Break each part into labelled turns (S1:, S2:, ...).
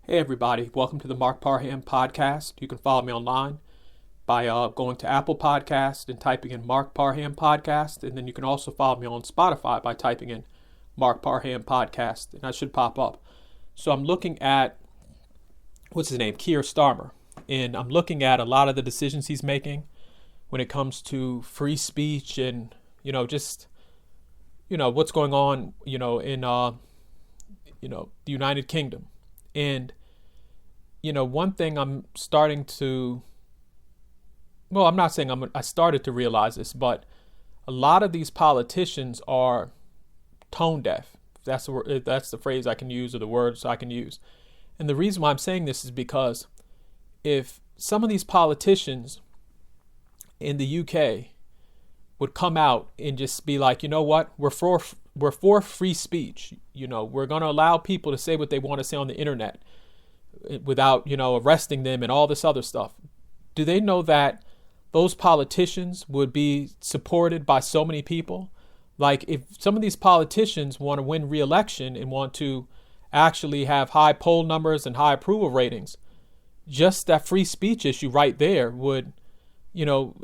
S1: Hey everybody, welcome to the Mark Parham podcast. You can follow me online by going to Apple Podcast and typing in Mark Parham podcast, and then you can also follow me on Spotify by typing in Mark Parham podcast, and that should pop up. So I'm looking at, what's his name, Keir Starmer, and I'm looking at a lot of the decisions he's making when it comes to free speech and, just, what's going on, in, the United Kingdom. And, one thing I'm starting to, I'm not saying I started to realize this, but a lot of these politicians are tone deaf. That's the phrase I can use, or the words I can use. And the reason why I'm saying this is because if some of these politicians in the UK would come out and just be like, you know what, we're for free speech. We're going to allow people to say what they want to say on the internet without, arresting them and all this other stuff. Do they know that those politicians would be supported by so many people? Like, if some of these politicians want to win re-election and want to actually have high poll numbers and high approval ratings, just that free speech issue right there would,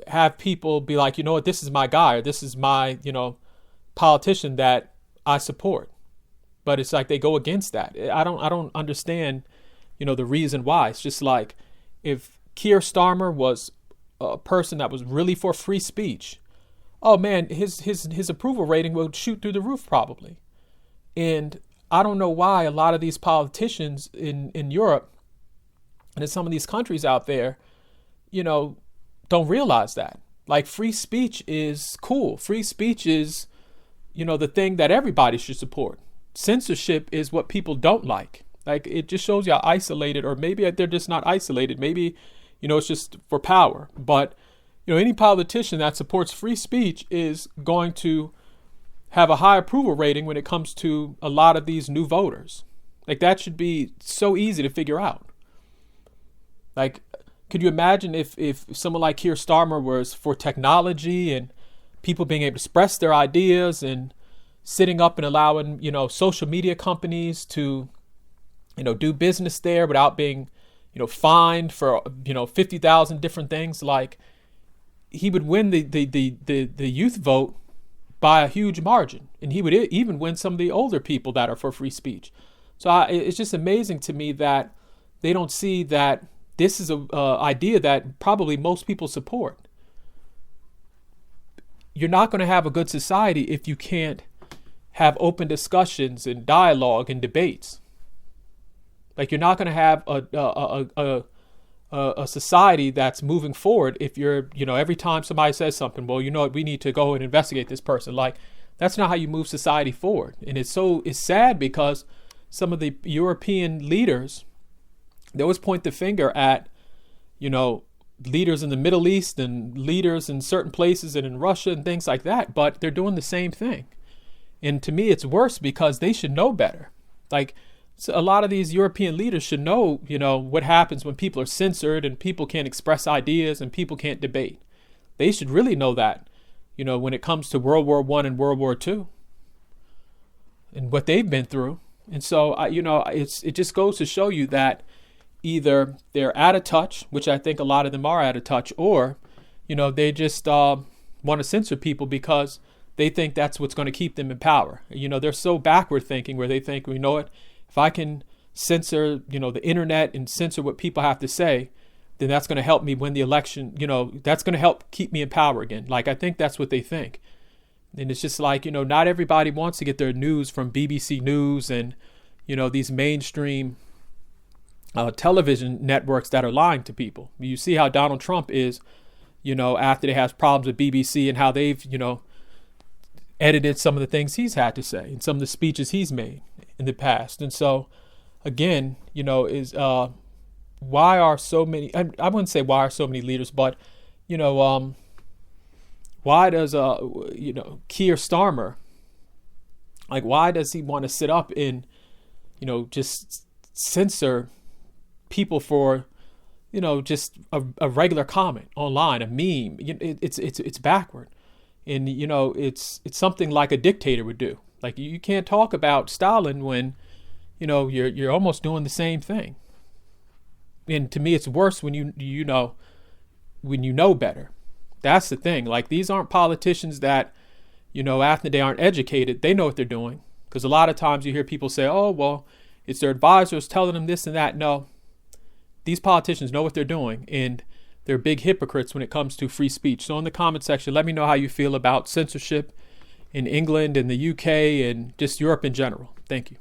S1: have people be like, you know what, this is my guy, or this is my, politician that I support. But it's like they go against that. I don't understand, the reason why. It's just like, if Keir Starmer was a person that was really for free speech, oh man, his approval rating would shoot through the roof probably. And I don't know why a lot of these politicians in Europe and in some of these countries out there, don't realize that. Like, free speech is cool. Free speech is, the thing that everybody should support. Censorship is what people don't like. Like, it just shows you how isolated, or maybe they're just not isolated. Maybe, it's just for power. But, any politician that supports free speech is going to have a high approval rating when it comes to a lot of these new voters. Like, that should be so easy to figure out. Like, could you imagine if someone like Keir Starmer was for technology and people being able to express their ideas and sitting up and allowing, social media companies to, do business there without being, fined for, 50,000 different things? Like, he would win the youth vote by a huge margin, and he would even win some of the older people that are for free speech. So it's just amazing to me that they don't see that this is a idea that probably most people support. You're not going to have a good society if you can't have open discussions and dialogue and debates. Like, you're not going to have a society that's moving forward if you're, every time somebody says something, well, we need to go and investigate this person. Like, that's not how you move society forward. And it's sad because some of the European leaders, they always point the finger at, leaders in the Middle East and leaders in certain places and in Russia and things like that, but they're doing the same thing. And to me, it's worse because they should know better. Like, so a lot of these European leaders should know, what happens when people are censored and people can't express ideas and people can't debate. They should really know that, when it comes to World War I and World War II and what they've been through. And so, it just goes to show you that either they're out of touch, which I think a lot of them are out of touch, or, they just want to censor people because they think that's what's going to keep them in power. They're so backward thinking where they think, well, you know what, if I can censor, the internet and censor what people have to say, then that's going to help me win the election. That's going to help keep me in power again. Like, I think that's what they think. And it's just like, not everybody wants to get their news from BBC News and, these mainstream television networks that are lying to people. You see how Donald Trump is, after they have problems with BBC and how they've, edited some of the things he's had to say and some of the speeches he's made in the past. And so, again, why are so many, I wouldn't say why are so many leaders, but, why does, Keir Starmer, like, why does he want to sit up and, just censor people for, just a regular comment online, a meme? It's backward. And, it's something like a dictator would do. Like, you can't talk about Stalin when, you're almost doing the same thing. And to me, it's worse when you know better. That's the thing. Like, these aren't politicians that, after they aren't educated. They know what they're doing. Because a lot of times you hear people say, oh, well, it's their advisors telling them this and that. No, these politicians know what they're doing, and they're big hypocrites when it comes to free speech. So in the comment section, let me know how you feel about censorship in England and the UK and just Europe in general. Thank you.